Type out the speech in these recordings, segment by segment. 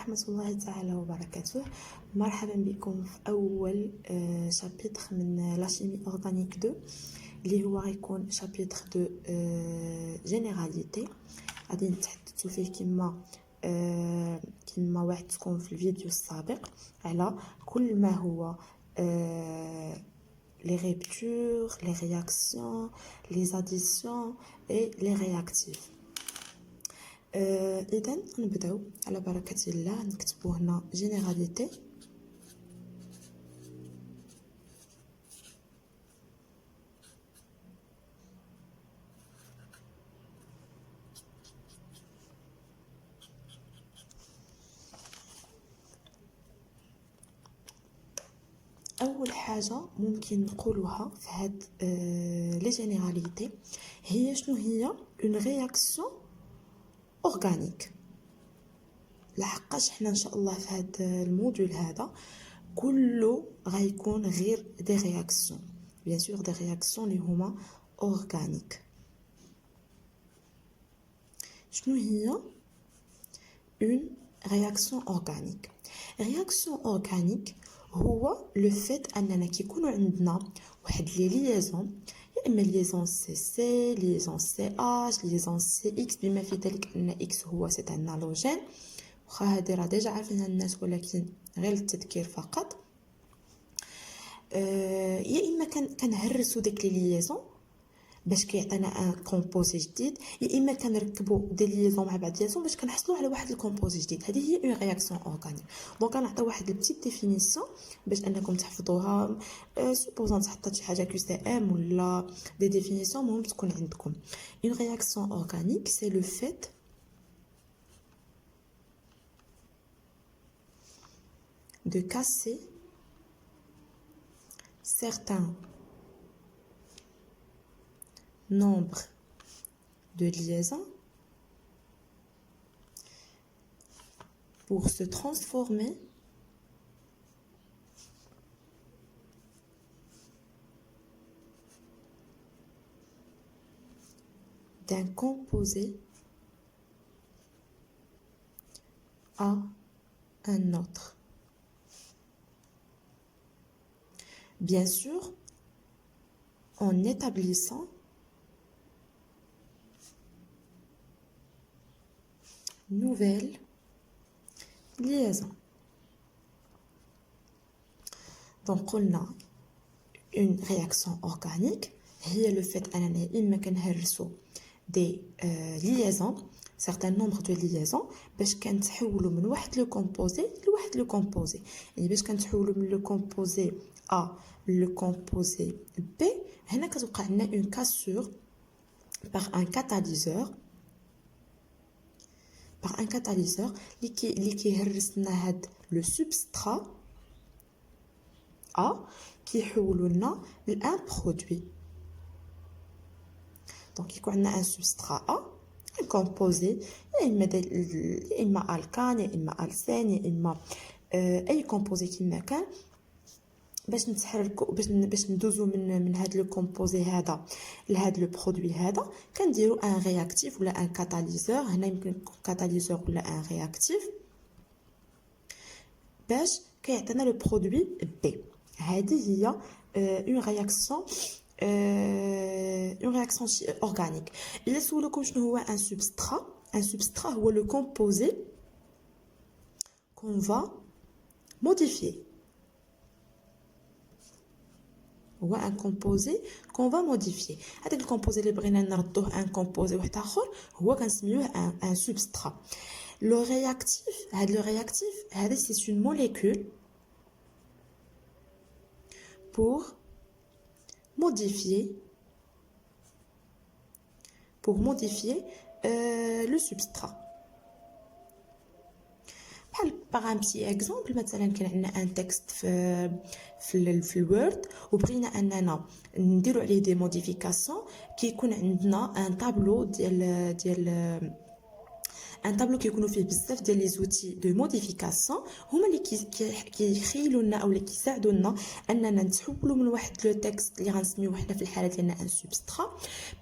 ورحمة الله تعالى وبركاته. مرحبا بكم في أول شابيتر من لاشيمي أورغانيك 2 اللي هو غيكون شابيتر دو جينيراليتي. غادي نتحدثوا فيه كما وعدتكم في الفيديو السابق على كل ما هو les ruptures, les réactions, les additions et les réactifs. إذن نبداو على بركة الله. نكتبو هنا généralité. أول حاجة ممكن نقولوها في هاد لي جينيراليتي هي شنو هي اون رياكسيون اورغانيك. لحقاش حنا ان شاء الله في هاد الموديول هذا كله غيكون غير دي رياكسيون، بيان سور دي رياكسيون اللي هما اورغانيك. شنو هي اون رياكسيون اورغانيك؟ رياكسيون اورغانيك هو لو فيت اننا كيكونوا عندنا واحد لي ليزون، يا اما ليزون سي سي، ليزون سي اش، ليزون سي اكس، بما في ذلك ان اكس هو سيت ان هالوجين. واخا هادي راه ديجا عارفينها الناس ولكن غير للتذكير فقط. يا اما كنهرسوا ديك لي ليزون باش كيعطينا ان كومبوزي جديد، يا اما كنركبوا دي ليزون مع بعضياتهم باش كنحصلوا على واحد الكومبوزي جديد. هذه هي اون رياكسيون اورغانيك. دونك غنعطي واحد البتيت ديفينيسيون باش انكم تحفظوها. سوبوزون حطيت شي حاجه كيو سي ام ولا دي ديفينيسيون مهم تكون عندكم. اون رياكسيون اورغانيك سي لو فيت de casser certains nombres de liaisons pour se transformer d'un composé à un autre. Bien sûr, en établissant nouvelle liaison. Donc on a une réaction organique هي le fait أننا إما كنهرسو des liaisons, certain nombre de liaisons باش كنتحولوا من واحد لو كومبوزي لواحد لو كومبوزي. يعني باش كنتحولوا من لو كومبوزي A le composé B هنا كتوقع لنا une cassure par un catalyseur اللي كيهرس لنا هاد لو سبسترا A كيحولوا لنا لان برودوي. دونك يكون عندنا ان سبسترا A un composé يا اما الكان يا اما السين يا اما اي كومبوزي كيما كان. باش نتحركوا باش ندوزو من هاد لو كومبوزي هذا لهاد لو برودوي هذا كنديروا ان رياكتيف ولا ان كاتاليزور. هنا يمكن كاتاليزور ولا ان رياكتيف باش كيعطينا لو برودوي بي. هذه هي اون رياكسيون اورغانيك. الا سولكم شنو هو ان سبسترا هو لو كومبوزي كون فا موديفيي. هو ان كومبوزي كون فا موديفيي. هذاك الكومبوزي اللي بغينا نردوه ان كومبوزي واحد اخر هو كنسميوه ان سبسترا. لو رياكتيف هذا سي اون موليكول pour modifier le substrat. Par un petit exemple, مثلا كان عندنا ان تكست في الوورد وبغينا اننا نديروا عليه دي موديفيكاسيون. كيكون عندنا ان طابلو ديال ان طابلو كيكونوا فيه بزاف ديال لي زوتي دو موديفيكاسيون هما اللي كيخيلوا لنا او اللي كيساعدونا اننا نتحولوا من واحد لو تكست اللي غنسميوه حنا في الحاله ديالنا ان سبسترا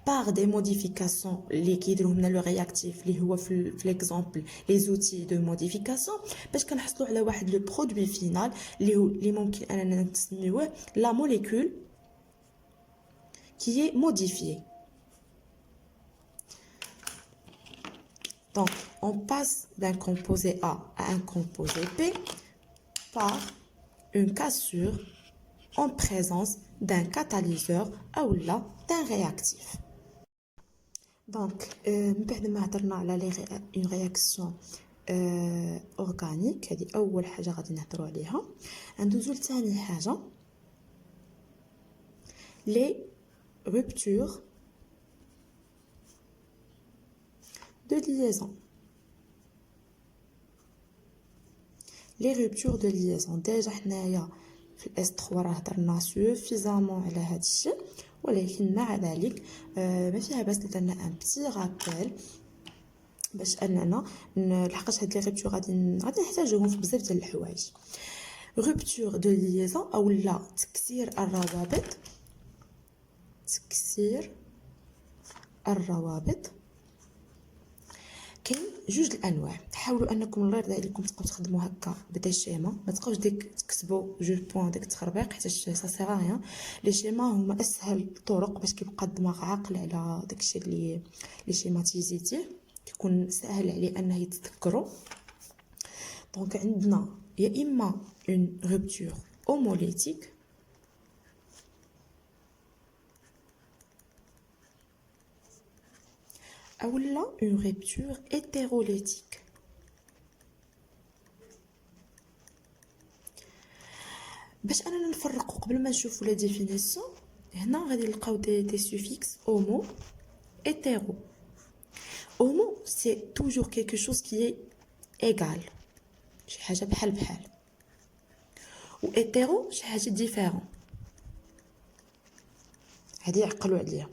باغ دي موديفيكاسيون اللي كيديروهم لنا لو رياكتيف اللي هو في ليكزامبل لي زوتي دو موديفيكاسيون باش كنحصلوا على واحد لو برودوي فينال اللي ممكن اننا نسميوه لا موليكول qui est modifiée. Donc, on passe d'un composé A à un composé B par une cassure en présence d'un catalyseur ou là d'un réactif. Donc, بعد ما هضرنا على une réaction organique هذه أول حاجة غادي نهضروا عليها. ندوزو لثاني حاجة les rupture de liaison. Les ruptures de liaison déjà حنايا في الاس 3 راه هضرنا سوفيزامون على هذا الشيء ولكن مع ذلك ما فيها باس درنا ان بتي رابيل باش اننا لحقاش هاد لي رupture غادي نحتاجوهم في بزاف ديال الحوايج. rupture de liaison او لا تكسير الروابط. تكسير الروابط كاين جوج الانواع. حاولوا انكم الله يرضى عليكم تبقاو تخدموا هكا بدا شيما ما تبقاوش ديك تكتبوا جوج بوين ديك التخربيق حيت سا سيغ ريان. لي شيما هما اسهل الطرق باش كيبقى الدماغ عاقل على داكشي اللي شيماتيزيتيه كيكون سهل عليه انه يتذكروا. دونك عندنا يا اما اون رupture homolytique ou là une rupture hétérolytique. باش اننا نفرقوا قبل ما نشوفوا لا ديفينيسيون هنا غادي نلقاو دي سوفيكس homo hétéro. homo c'est toujours quelque chose qui est égal شي حاجه بحال و hétéro شي حاجه ديفيرون هادي عقلوا عليها.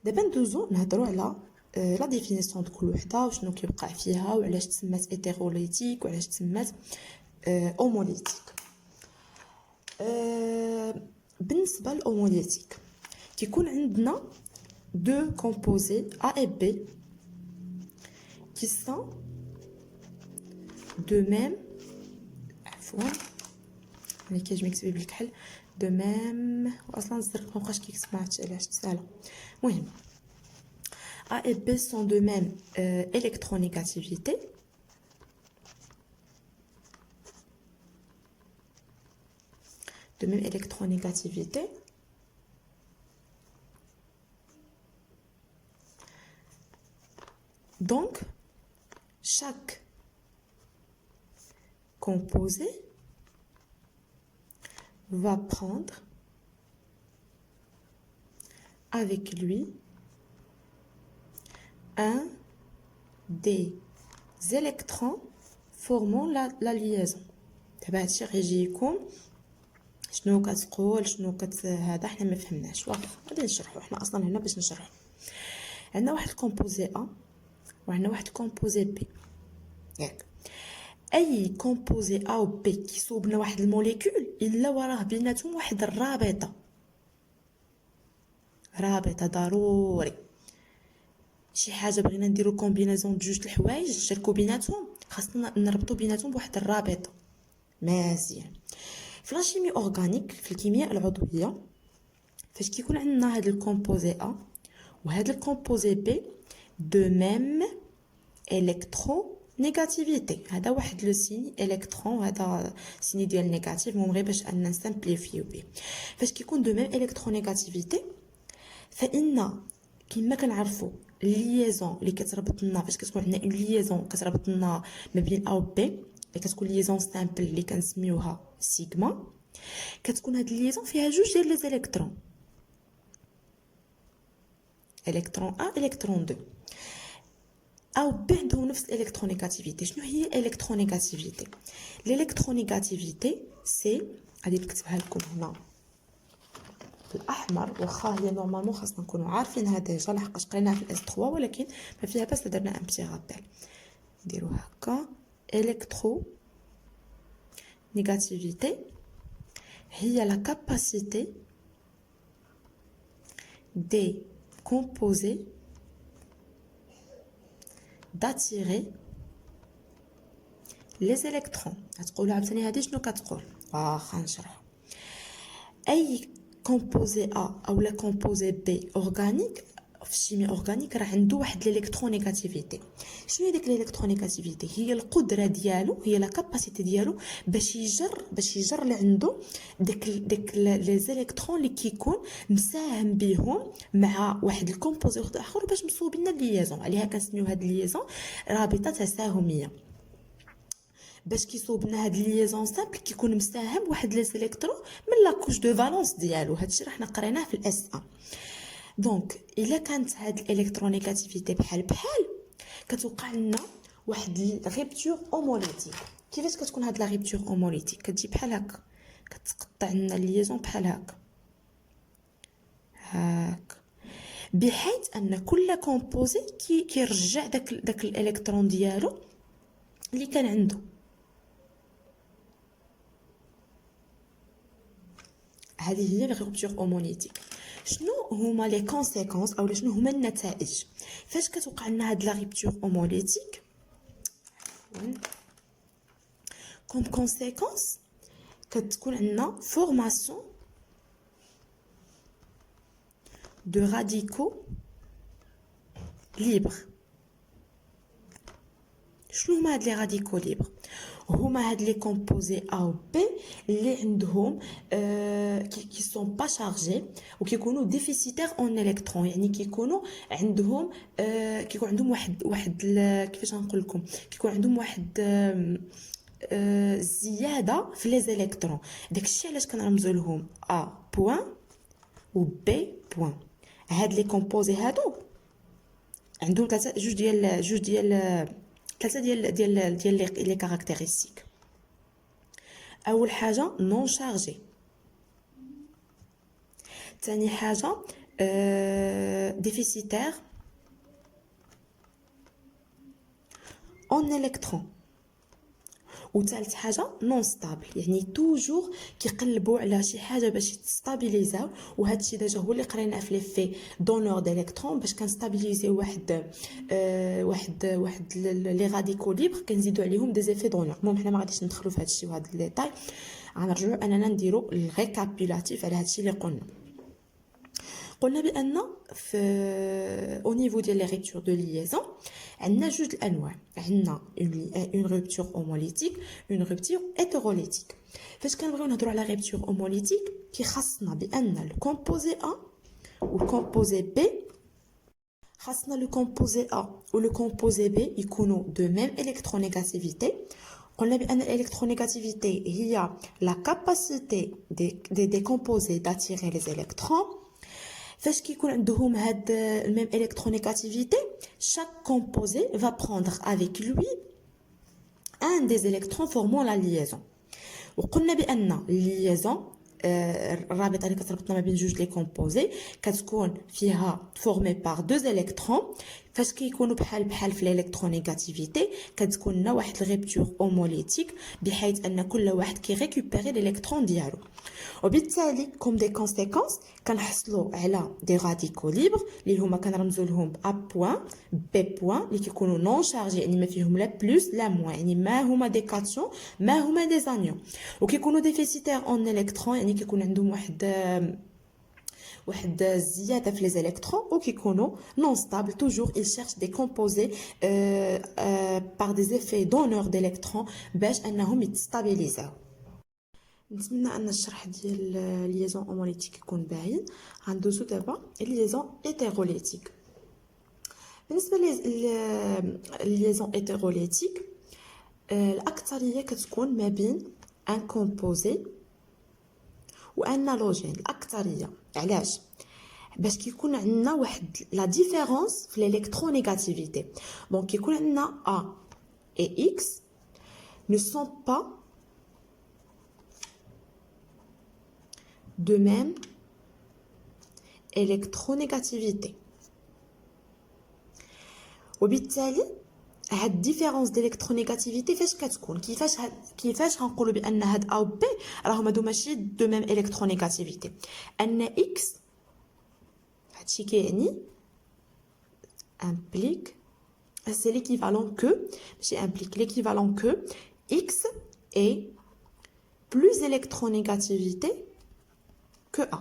دابا ندوزو نهضروا على لا ديفينيسيون د كل وحده وشنو كيوقع فيها وعلاش تسمات هيتيروليتيك وعلاش تسمات اوموليتيك. بالنسبه للاوموليتيك كيكون عندنا دو كومبوزي A et B qui sont de même عفوا انا كيجي مكتوب بالكحل de même واصلا الزرق مابقاش كيكتب معرفتش علاش تسالا. المهم A et B sont de même électronégativité donc chaque composé va prendre avec lui un des électrons formant la liaison. دابا هادشي غيجيكم شنو كتقول شنو هذا حنا ما فهمناش واخا غادي نشرحوا. حنا اصلا هنا باش نشرحوا. عندنا واحد الكومبوزي A وعندنا واحد الكومبوزي B ياك. اي كومبوزي A و B كيصوبنا واحد الموليكول الا وراه بيناتهم واحد رابطه ضروري. شي حاجه بغينا نديرو كومبينازون جوج الحوايج نشاركو بيناتهم خاصنا نربطو بيناتهم بواحد الرابطه مزيان. في لا شيمي اورغانيك في الكيمياء العضويه فاش كيكون عندنا هاد الكومبوزي A وهاد الكومبوزي B دو ميم الكترو نيجاتيفيتي هذا واحد لو سيني الكترون هذا سيني ديال نيجاتيف المهم غير باش ان نسامبليفيو به. فاش كيكون دو ميم الكترو نيجاتيفيتي فان كما كنعرفوا الليزون اللي كتربطنا فاش كتكون عندنا اون ليزون كتربطنا ما بين A و B اللي كتكون ليزون سامبل اللي كنسميوها سيغما كتكون هاد الليزون فيها جوج ديال لي زالكترون الكترون A الكترون 2 او B عندهم نفس الالكترونيغاتيفيتي. شنو هي الاحمر، واخا هي نورمالمون خاصنا نكونوا عارفينها ديجا لحقاش قريناها في الاس 3، ولكن ما فيها بس درنا ان بتي رابيل. نديرو هكا. الكترو نيجاتيفيتي هي لا كاباسيتي دي composés d'attirer les électrons. غتقولوا عاوتاني هادي شنو كتقول؟ واخا نشرح. اي كومبوزي ا او لا كومبوزي بي اورغانيك في الشيمي اورغانيك راه عنده واحد الالكترونيغاتيفيتي. شنو هي ديك الالكترونيغاتيفيتي؟ هي القدره ديالو، هي لا كاباسيتي ديالو باش يجر لعندو ديك لي زيليكترون اللي كيكون مساهم بهم مع واحد الكومبوزي اخر باش مصوبين ليزون. عليها كنسميو هاد الليزون رابطه تساهميه. باش كيصوب لنا هاد الليزون سامبل كيكون مساهم واحد لي زيليكترون من لا كوش دو فالونس ديالو. هادشي راه حنا قريناه في الاس 1. دونك الا كانت هاد الالكترونيغاتيفيتي بحال كتوقع لنا واحد ريبتور هوموليتيك. كيفاش كتكون هاد لا ريبتور هوموليتيك؟ كتجي بحال هكا، كتقطع لنا الليزون بحال هكا بحيث ان كل كومبوزي كيرجع داك الالكترون ديالو اللي كان عنده. هذه هي الرupture هوموليتيك. شنو هما لي كونسيكونس او شنو هما النتائج فاش كتوقع لنا هاد لا رupture هوموليتيك؟ كوم كونسيكونس كتكون عندنا فورماسيون دو راديكو ليبر. شنو هما هاد لي راديكو ليبر؟ هما هاد لي كومبوزي ا و بي اللي عندهم كي سون با شارجي وكيكونوا ديفيسيتير اون الكترون، يعني كيكون عندهم واحد كيفاش نقول لكم، كيكون عندهم واحد زياده في لي زيليكترون. داكشي علاش كنرمزوا لهم ا بوين و بي بوين. هاد لي كومبوزي هادو عندهم ثلاثه ديال لي كاركتيرستيك. اول حاجه نون شارجي، ثاني حاجه ديفيسيتير اون الكترون، وثالث حاجه نون ستابل، يعني توجور كيقلبوا على شي حاجه باش يستابيليزاو. وهذا الشيء ديجا هو اللي قرينا في لي في دونور ديليكترون. باش كنستابيليزيو واحد لي راديكو ليبر كنزيدوا عليهم دي زيفي دونور. المهم حنا ما غاديش ندخلوا في هذا الشيء وهذا لي غنرجعوا اننا نديروا الريكابيلاتيف على هذا الشيء اللي قلنا بان في او نيفو ديال لي ريبتور دو ليزون عندنا جوج الانواع. عندنا اون رupture هوموليتيك، اون رupture هيتروليتيك. فاش كنبغيو نهضروا على رupture هوموليتيك كيخصنا بان الكومبوزي ا والكومبوزي بي، خاصنا لو كومبوزي ا ولو كومبوزي بي يكونوا دو ميم الكترونيغاتيفيتي. قلنا بان الالكترونيغاتيفيتي هي لا كاباسيتي دي كومبوزي داتيري لي الكترون. فاش كيكون عندهم هاد الميم الكترونيغاتيفيتي chaque composé va prendre avec lui un des électrons formant la liaison. وقلنا بان الليزون الرابطه اللي كتربطنا ما بين جوج لي كومبوزي كتكون فيها فورمي بار دو الكترون. فاش كيكونوا بحال في الالكترونيغاتيفيتي كتكون لنا واحد الريبتور هوموليتيك بحيث ان كل واحد كيريكوبيري الالكترون ديالو. وبالتالي كوم دي كونسيكونس كنحصلوا على دي راديكو ليبر اللي هما كنرمزوا لهم ا بوين بي بوين اللي كيكونوا نون شارجي، يعني ما فيهم لا بلس لا موان، يعني ما هما دي كاتيون ما هما دي زانيون. وكيكونوا ديفيسيتير اون الكترون، يعني كيكون عندهم واحد الزياده في لي زيليكترون. وكيكونوا نون ستابل توجور il cherche des composés par des effets donneurs d'électrons باش انهم يتستابيليزاو. نتمنى ان الشرح ديال ليزون هوموليتيك يكون باين. غندوزو دابا ليزون هيتروليتيك. بالنسبه لليزون هيتروليتيك الاكثريه كتكون ما بين ان كومبوزي وان هالوجين. الاكثريه علاش؟ باش كيكون عندنا واحد لا ديفيرونس في الالكترونيغاتيفيتي. دونك كيكون عندنا A et X ne sont pas de même électronégativité. وبالتالي هاد الديفيرونس d'électronégativité فاش كتكون كيفاش غنقولوا بان هاد A و B راهم هادو ماشي دو ميم électronégativité ان X هادشي كيعني implique c'est l'équivalent que ماشي implique l'équivalent que X est plus électronégativité que A.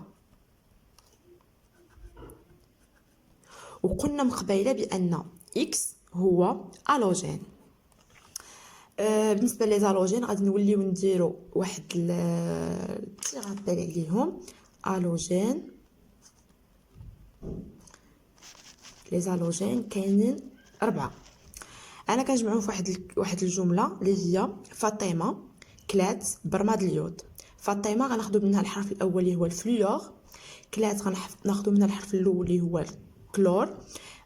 وقلنا من قبيله بان X هو الوجين. بالنسبه لي زالوجين غادي نوليو نديرو واحد بتي رابيل عليهم. الوجين لي زالوجين كاينين 4. انا كنجمعهم في واحد الجمله اللي هي فاطمه كلات برماد اليود. فاطمه غناخذوا منها الحرف الاول اللي هو الفلوور، كلات غناخذوا منها الحرف الاول اللي هو الكلور،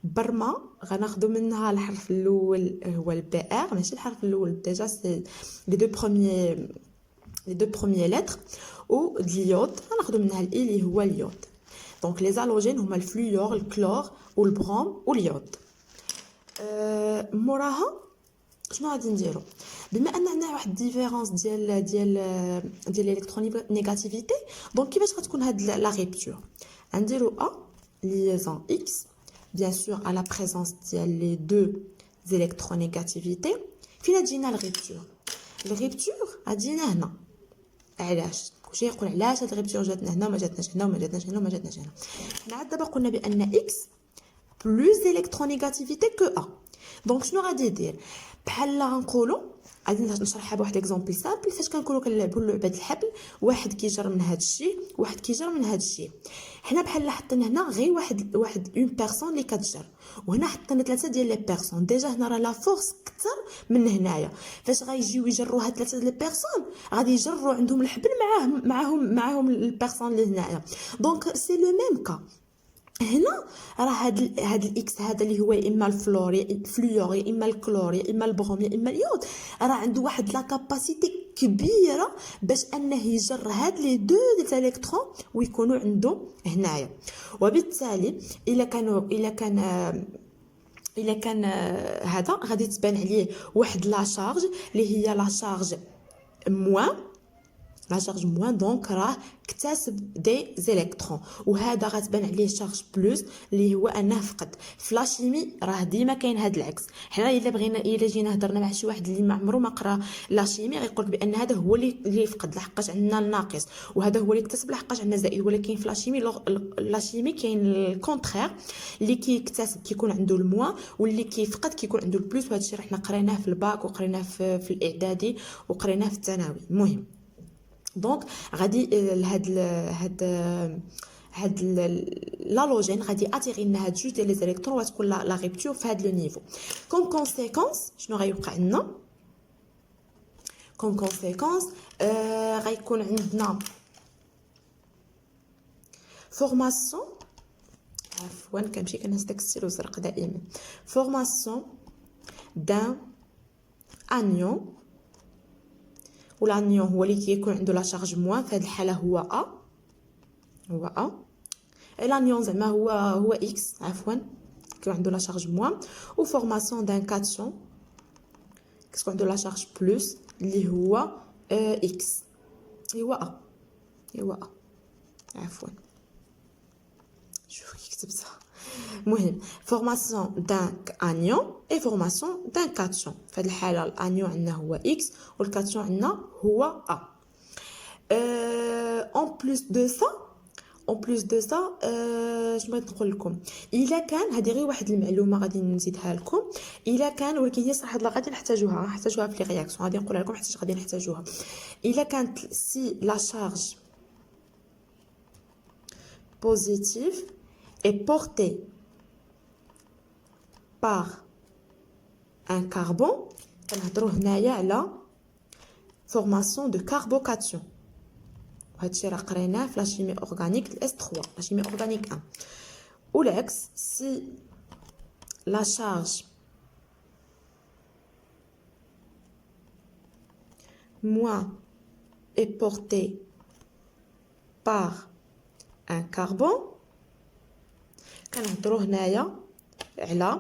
برما غناخذوا منها الحرف الاول هو البي ار، ماشي الحرف الاول ديجا سي لي دو بروميير لتر، و اليود غناخذوا منها الاي اللي هو اليود. دونك لي زالوجين هما الفلوور الكلور والبروم واليود. موراها شنو غادي نديرو؟ بما ان عندنا واحد ديفيرونس ديال الالكترونيغاتيفيتي، دونك كيفاش غتكون هاد لا ريبتور؟ غنديرو ا liaison X, bien sûr à la présence des deux électronégativités. فين تجينا الغيبتور؟ الغيبتور غتجينا هنا. علاش؟ كلشي يقول علاش هاد الغيبتور جاتنا هنا وما جاتناش هنا وما جاتناش هنا وما جاتناش هنا. حنا عاد دابا قلنا بان X plus électronégativité que A. دونك شنو غادي يدير؟ بحال غنقولوا غادي نشرحها بواحد اكزومبل سامبل. فاش كنقولوا كنلعبوا لعبه الحبل، واحد كيجر من هذا الشيء واحد كيجر من هذا الشيء، حنا بحال حطينا هنا غير واحد اون بيرسون اللي كتجر، وهنا حطينا 3 ديال لي بيرسون. ديجا هنا راه لا فورس كثر من هنايا. فاش غيجيو يجروا هاد 3 ديال لي بيرسون غادي يجروا عندهم الحبل معاهم البيرسون اللي هنايا. دونك سي لو ميم كا. هنا راه هاد الاكس هذا اللي هو اما الفلور يا اما الكلور يا اما البروم يا اما اليود، راه عنده واحد لا كاباسيتي كبيره باش انه يجر هاد لي دو الكترون ويكونوا عنده هنايا. وبالتالي الا كان هذا غادي تبان عليه واحد لا شارج اللي هي لا شارج موان دونك راه اكتسب دي زيليكترون، وهذا غتبان عليه شارج بلس اللي هو انه فقد. في لا شيمي راه ديما كاين هذا العكس. حنا الا جينا هضرنا مع شي واحد اللي ما عمره ما قرا لا شيمي غيقول بان هذا هو اللي فقد لحقاش عندنا الناقص، وهذا هو اللي اكتسب لحقاش عندنا زائد. ولكن في لا شيمي كاين الكونترير، اللي كيكتسب كيكون عنده الموا، واللي كيفقد كيكون عنده البلس. وهذا الشيء حنا قريناه في الباك وقريناه في الاعدادي وقريناه في الثانوي. المهم دونك غادي هاد لالوجين غادي اتيري لنا هاد جوج ديال لي زيليكترون وتكون لا ريبتور في هاد لو نيفو. كوم كونسيكونس شنو غيوقع عندنا؟ كوم كونسيكونس غيكون عندنا فورماسيون. عفوا كنمشي كنهز داك الستيلو الزرق دائما. فورماسيون دان انيون، والانيون هو اللي كيكون عنده لا شارج موان. في هذه الحاله هو ا الانيون زعما هو اكس عفوا كيكون عنده لا شارج موان. و فورماسيون دان كاتيون كيكون عنده لا شارج بلس اللي هو اكس هو ا عفوا شوف كي كتبتها. المهم فورماسيون دان انيون اي فورماسيون دان كاتيون. في هذه الحاله الانيون عندنا هو اكس والكاتيون عندنا هو ا. اون بلوس دو سا شنو بغيت نقول لكم؟ الا كان هذه غير واحد المعلومه غادي نزيدها لكم. الا كان ولكن هي صراحه غادي نحتاجوها في لي رياكسيون، غادي نقولها لكم حيت غادي نحتاجوها. الا كانت سي لا شارج بوزيتيف est porté par un carbone. كنهضروا هنايا على formation de carbocation. وهادشي راه قريناه في لا شيمي اورغانيك الاس 3 لا شيمي اورغانيك 1. والعكس سي لا شارج moins est portée par un carbone كنهضروا هنايا على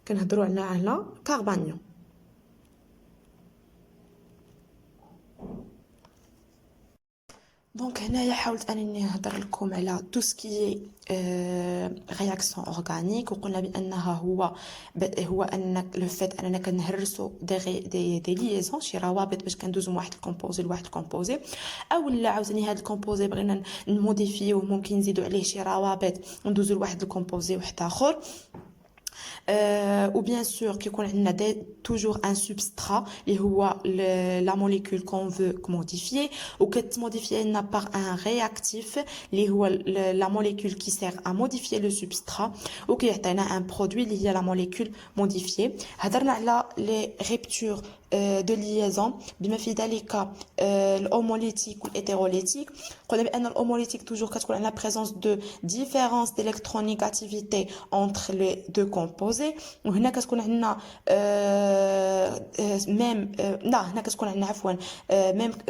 كنهضروا على كاربانيوم. دونك هنايا حاولت انني نهضر لكم على تو سكي رياكسيون اورغانيك، وقلنا بانها هو ان لو فيت اننا كنهرسوا دي ليزون، شي روابط باش كندوزو من واحد الكومبوزي لواحد الكومبوزي، او لا عاوتاني هذا الكومبوزي بغينا نموديفيو ممكن نزيدو عليه شي روابط وندوزو لواحد الكومبوزي واحد اخر. ou bien sûr qui on a toujours un substrat اللي هو la molécule qu'on veut modifier ou modifier par un réactif اللي هو la molécule qui sert à modifier le substrat ou qui يعطينا un produit اللي هي la molécule modifiée. هضرنا على les ruptures de liaison بما في ذلك الهوموليتيك والhétérolytique. قلنا بان الهوموليتيك toujours كتكون عندنا présence de différence d'électronégativité entre les deux composés، وهنا كتكون عندنا ميم هنا كتكون عندنا عفوا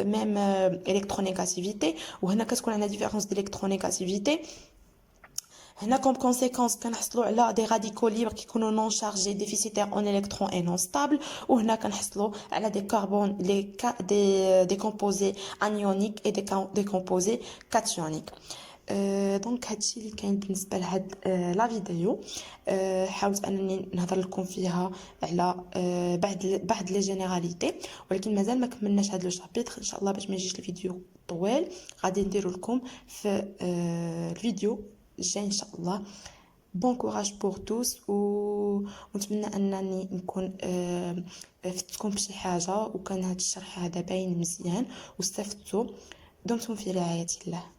ميم électronégativité، وهنا كتكون عندنا différence d'électronégativité. هنا comme conséquence كنحصلوا على des radicaux libres qui كيكونوا non chargés déficitaires en électrons et non stables، وهنا كنحصلوا على des carbones des composés anioniques et des composés cationiques. دونك هادشي اللي كاين بالنسبه لهاد لا فيديو. حاولت انني نهضر لكم فيها على بعض لي جينيراليتي، ولكن مازال ما كملناش هاد لو شابيتر. ان شاء الله باش ما يجيش الفيديو طويل غادي نديرو لكم في الفيديو الجاي ان شاء الله. بون كوراج بور توس، ونتمنى انني نكون فدتكم بشي حاجه، وكان هاد الشرح هذا باين مزيان واستفدتوا. دمتم في رعايه الله.